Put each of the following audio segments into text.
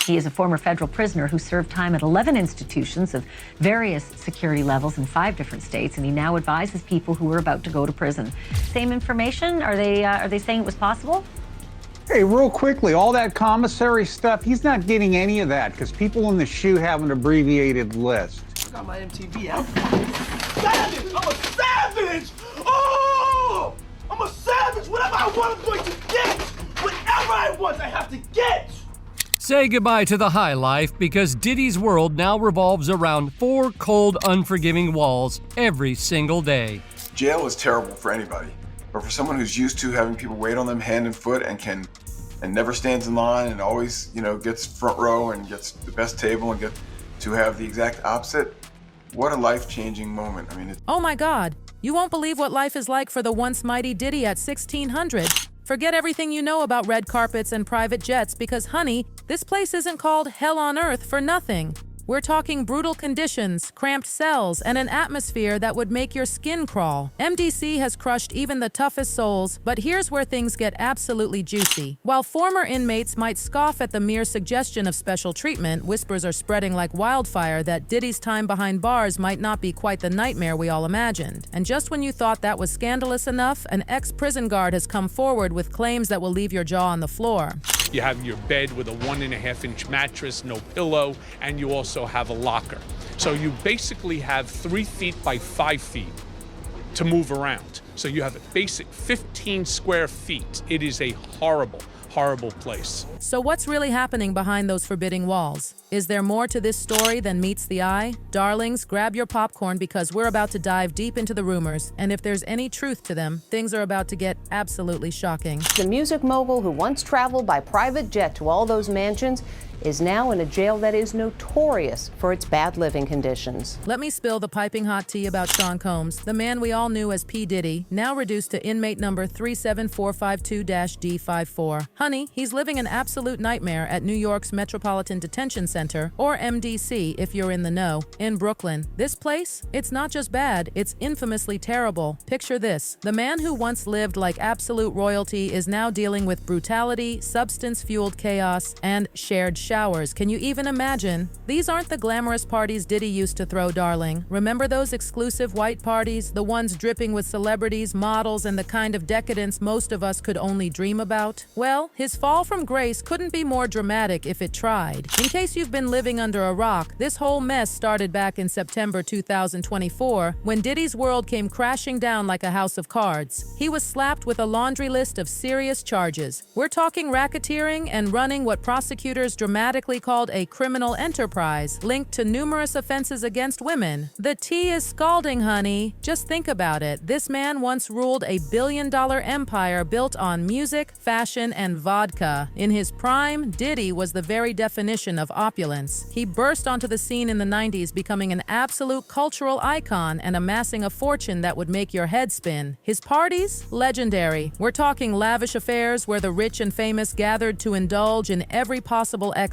He is a former federal prisoner who served time at 11 institutions of various security levels in 5 different states, and he now advises people who are about to go to prison. Same information? Are they saying it was possible? Hey, real quickly, all that commissary stuff, he's not getting any of that because people in the SHU have an abbreviated list. I got my MTV out. Savage! I'm a savage! Oh! I'm a savage! Whatever I want, I'm going to get! Whatever I want, I have to get! Say goodbye to the high life because Diddy's world now revolves around 4 cold, unforgiving walls every single day. Jail is terrible for anybody, but for someone who's used to having people wait on them hand and foot and never stands in line and always, gets front row and gets the best table and get to have the exact opposite, what a life-changing moment. I mean, Oh my God, you won't believe what life is like for the once mighty Diddy at 1600. Forget everything you know about red carpets and private jets because, honey, this place isn't called hell on earth for nothing. We're talking brutal conditions, cramped cells, and an atmosphere that would make your skin crawl. MDC has crushed even the toughest souls, but here's where things get absolutely juicy. While former inmates might scoff at the mere suggestion of special treatment, whispers are spreading like wildfire that Diddy's time behind bars might not be quite the nightmare we all imagined. And just when you thought that was scandalous enough, an ex-prison guard has come forward with claims that will leave your jaw on the floor. You have your bed with a 1.5-inch mattress, no pillow, and you also have a locker. So you basically have 3 feet by 5 feet to move around. So you have a basic 15 square feet. It is a horrible, horrible place. So what's really happening behind those forbidding walls? Is there more to this story than meets the eye? Darlings, grab your popcorn because we're about to dive deep into the rumors, and if there's any truth to them, things are about to get absolutely shocking. The music mogul who once traveled by private jet to all those mansions is now in a jail that is notorious for its bad living conditions. Let me spill the piping hot tea about Sean Combs, the man we all knew as P. Diddy, now reduced to inmate number 37452-D54. Honey, he's living an absolute nightmare at New York's Metropolitan Detention Center, or MDC if you're in the know, in Brooklyn. This place? It's not just bad, it's infamously terrible. Picture this. The man who once lived like absolute royalty is now dealing with brutality, substance-fueled chaos, and shared showers. Can you even imagine? These aren't the glamorous parties Diddy used to throw, darling. Remember those exclusive white parties, the ones dripping with celebrities, models, and the kind of decadence most of us could only dream about? Well, his fall from grace couldn't be more dramatic if it tried. In case you've been living under a rock, this whole mess started back in September 2024 when Diddy's world came crashing down like a house of cards. He was slapped with a laundry list of serious charges. We're talking racketeering and running what prosecutors dramatically called a criminal enterprise linked to numerous offenses against women. The tea is scalding, honey. Just think about it. This man once ruled a billion-dollar empire built on music, fashion, and vodka. In his prime, Diddy was the very definition of opulence. He burst onto the scene in the 90s, becoming an absolute cultural icon and amassing a fortune that would make your head spin. His parties? Legendary. We're talking lavish affairs where the rich and famous gathered to indulge in every possible excess.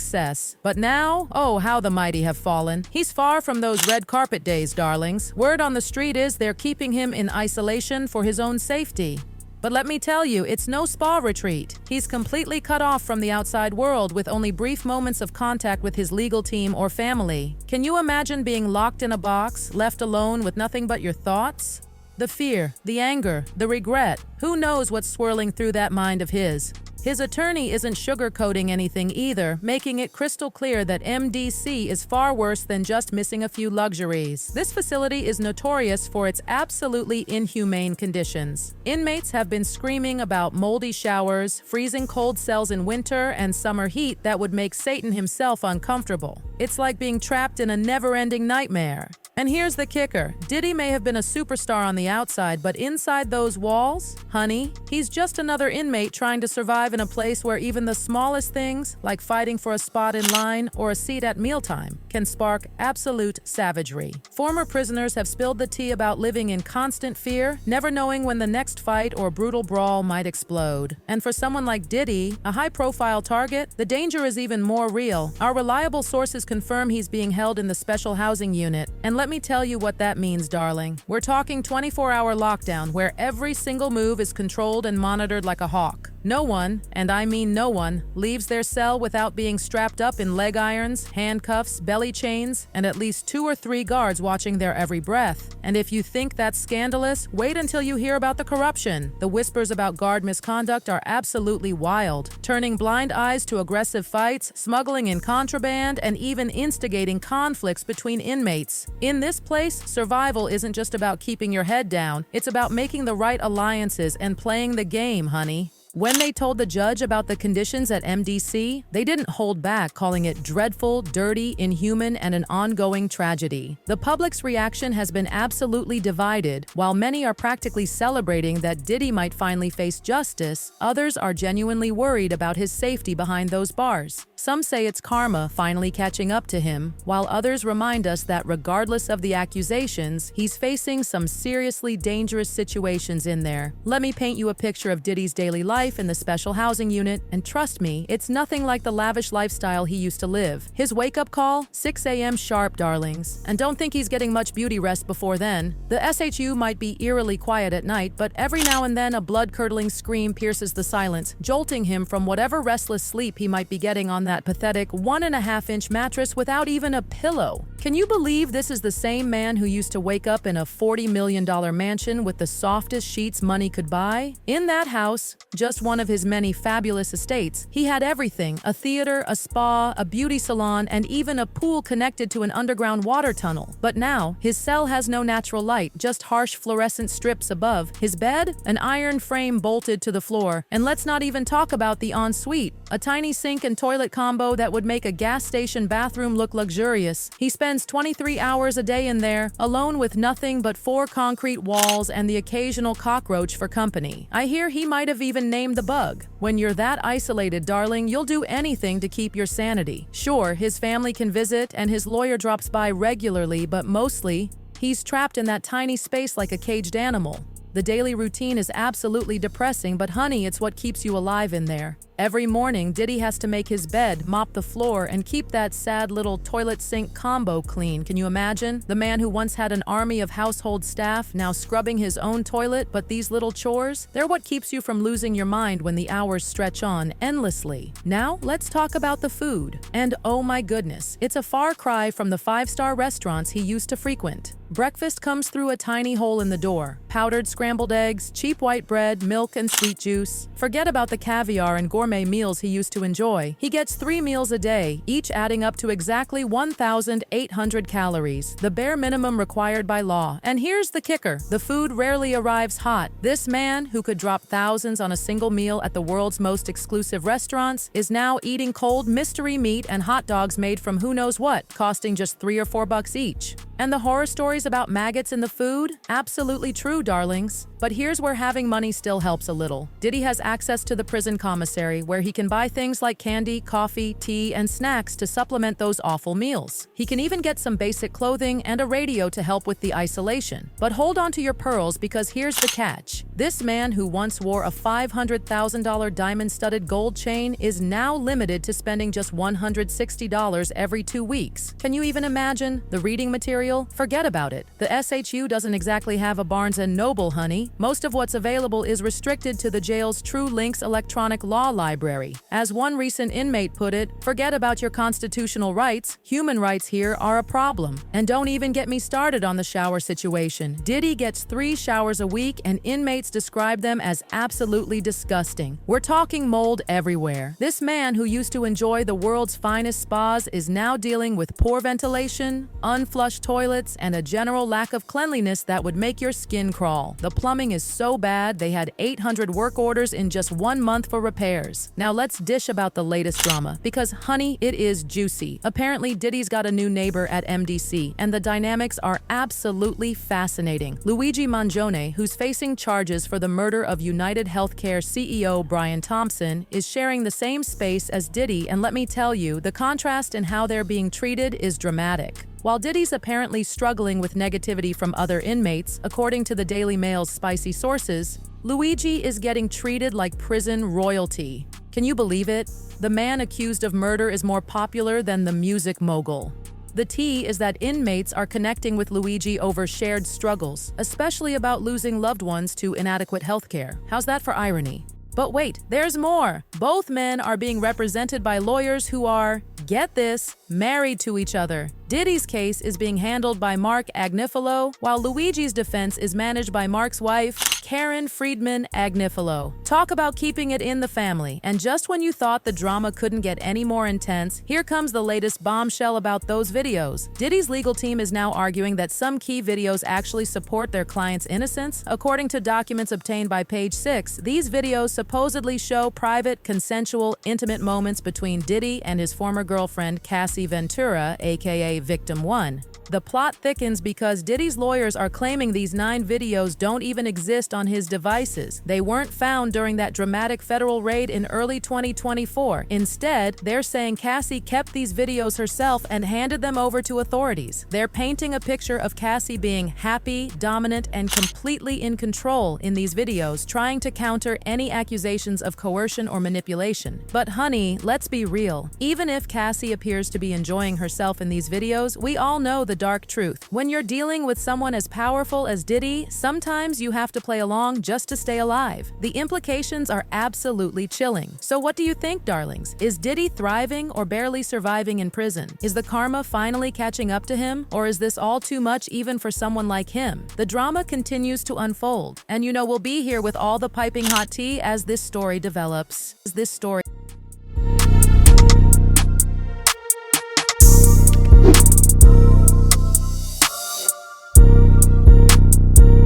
But now, oh, how the mighty have fallen. He's far from those red carpet days, darlings. Word on the street is they're keeping him in isolation for his own safety. But let me tell you, it's no spa retreat. He's completely cut off from the outside world with only brief moments of contact with his legal team or family. Can you imagine being locked in a box, left alone with nothing but your thoughts? The fear, the anger, the regret. Who knows what's swirling through that mind of his? His attorney isn't sugarcoating anything either, making it crystal clear that MDC is far worse than just missing a few luxuries. This facility is notorious for its absolutely inhumane conditions. Inmates have been screaming about moldy showers, freezing cold cells in winter, and summer heat that would make Satan himself uncomfortable. It's like being trapped in a never-ending nightmare. And here's the kicker. Diddy may have been a superstar on the outside, but inside those walls, honey, he's just another inmate trying to survive in a place where even the smallest things, like fighting for a spot in line or a seat at mealtime, can spark absolute savagery. Former prisoners have spilled the tea about living in constant fear, never knowing when the next fight or brutal brawl might explode. And for someone like Diddy, a high-profile target, the danger is even more real. Our reliable sources confirm he's being held in the special housing unit, and let me tell you what that means, darling. We're talking 24-hour lockdown where every single move is controlled and monitored like a hawk. No one, and I mean no one, leaves their cell without being strapped up in leg irons, handcuffs, belly chains, and at least 2 or 3 guards watching their every breath. And if you think that's scandalous, wait until you hear about the corruption. The whispers about guard misconduct are absolutely wild, turning blind eyes to aggressive fights, smuggling in contraband, and even instigating conflicts between inmates. In this place, survival isn't just about keeping your head down, it's about making the right alliances and playing the game, honey. When they told the judge about the conditions at MDC, they didn't hold back, calling it dreadful, dirty, inhuman, and an ongoing tragedy. The public's reaction has been absolutely divided. While many are practically celebrating that Diddy might finally face justice, others are genuinely worried about his safety behind those bars. Some say it's karma finally catching up to him, while others remind us that regardless of the accusations, he's facing some seriously dangerous situations in there. Let me paint you a picture of Diddy's daily life in the special housing unit, and trust me, it's nothing like the lavish lifestyle he used to live. His wake-up call? 6 a.m. sharp, darlings. And don't think he's getting much beauty rest before then. The SHU might be eerily quiet at night, but every now and then a blood-curdling scream pierces the silence, jolting him from whatever restless sleep he might be getting on that pathetic 1.5-inch mattress without even a pillow. Can you believe this is the same man who used to wake up in a $40 million mansion with the softest sheets money could buy? In that house, just one of his many fabulous estates, he had everything: a theater, a spa, a beauty salon, and even a pool connected to an underground water tunnel. But now, his cell has no natural light, just harsh fluorescent strips above. His bed? An iron frame bolted to the floor. And let's not even talk about the ensuite, a tiny sink and toilet combo that would make a gas station bathroom look luxurious. He spends 23 hours a day in there, alone with nothing but 4 concrete walls and the occasional cockroach for company. I hear he might have even named the bug. When you're that isolated, darling, you'll do anything to keep your sanity. Sure, his family can visit and his lawyer drops by regularly, but mostly, he's trapped in that tiny space like a caged animal. The daily routine is absolutely depressing, but honey, it's what keeps you alive in there. Every morning, Diddy has to make his bed, mop the floor, and keep that sad little toilet sink combo clean. Can you imagine? The man who once had an army of household staff, now scrubbing his own toilet, but these little chores? They're what keeps you from losing your mind when the hours stretch on endlessly. Now, let's talk about the food. And oh my goodness, it's a far cry from the 5-star restaurants he used to frequent. Breakfast comes through a tiny hole in the door. Powdered scrambled eggs, cheap white bread, milk, and sweet juice. Forget about the caviar and gourmet meals he used to enjoy. He gets 3 meals a day, each adding up to exactly 1,800 calories, the bare minimum required by law. And here's the kicker: the food rarely arrives hot. This man, who could drop thousands on a single meal at the world's most exclusive restaurants, is now eating cold mystery meat and hot dogs made from who knows what, costing just $3 or $4 each. And the horror stories about maggots in the food? Absolutely true, darlings. But here's where having money still helps a little. Diddy has access to the prison commissary, where he can buy things like candy, coffee, tea, and snacks to supplement those awful meals. He can even get some basic clothing and a radio to help with the isolation. But hold on to your pearls, because here's the catch. This man, who once wore a $500,000 diamond-studded gold chain, is now limited to spending just $160 every 2 weeks. Can you even imagine? The reading material? Forget about it. The SHU doesn't exactly have a Barnes & Noble, honey. Most of what's available is restricted to the jail's True Links electronic law library. As one recent inmate put it, forget about your constitutional rights. Human rights here are a problem. And don't even get me started on the shower situation. Diddy gets 3 showers a week, and inmates describe them as absolutely disgusting. We're talking mold everywhere. This man, who used to enjoy the world's finest spas, is now dealing with poor ventilation, unflushed toilets, and a general lack of cleanliness that would make your skin crawl. The plumbing is so bad, they had 800 work orders in just 1 month for repairs. Now let's dish about the latest drama, because honey, it is juicy. Apparently, Diddy's got a new neighbor at MDC, and the dynamics are absolutely fascinating. Luigi Mangione, who's facing charges for the murder of United Healthcare CEO Brian Thompson, is sharing the same space as Diddy, and let me tell you, the contrast in how they're being treated is dramatic. While Diddy's apparently struggling with negativity from other inmates, according to the Daily Mail's spicy sources, Luigi is getting treated like prison royalty. Can you believe it? The man accused of murder is more popular than the music mogul. The tea is that inmates are connecting with Luigi over shared struggles, especially about losing loved ones to inadequate healthcare. How's that for irony? But wait, there's more. Both men are being represented by lawyers who are, get this, married to each other. Diddy's case is being handled by Mark Agnifilo, while Luigi's defense is managed by Mark's wife, Karen Friedman Agnifilo. Talk about keeping it in the family. And just when you thought the drama couldn't get any more intense, here comes the latest bombshell about those videos. Diddy's legal team is now arguing that some key videos actually support their client's innocence. According to documents obtained by Page 6, these videos supposedly show private, consensual, intimate moments between Diddy and his former girlfriend, Cassie Ventura, aka Victim 1. The plot thickens because Diddy's lawyers are claiming these 9 videos don't even exist on his devices. They weren't found during that dramatic federal raid in early 2024. Instead, they're saying Cassie kept these videos herself and handed them over to authorities. They're painting a picture of Cassie being happy, dominant, and completely in control in these videos, trying to counter any accusations of coercion or manipulation. But honey, let's be real. Even if Cassie appears to be enjoying herself in these videos, we all know the dark truth. When you're dealing with someone as powerful as Diddy, sometimes you have to play along just to stay alive. The implications are absolutely chilling. So what do you think, darlings? Is Diddy thriving or barely surviving in prison? Is the karma finally catching up to him? Or is this all too much even for someone like him? The drama continues to unfold. And we'll be here with all the piping hot tea as this story develops.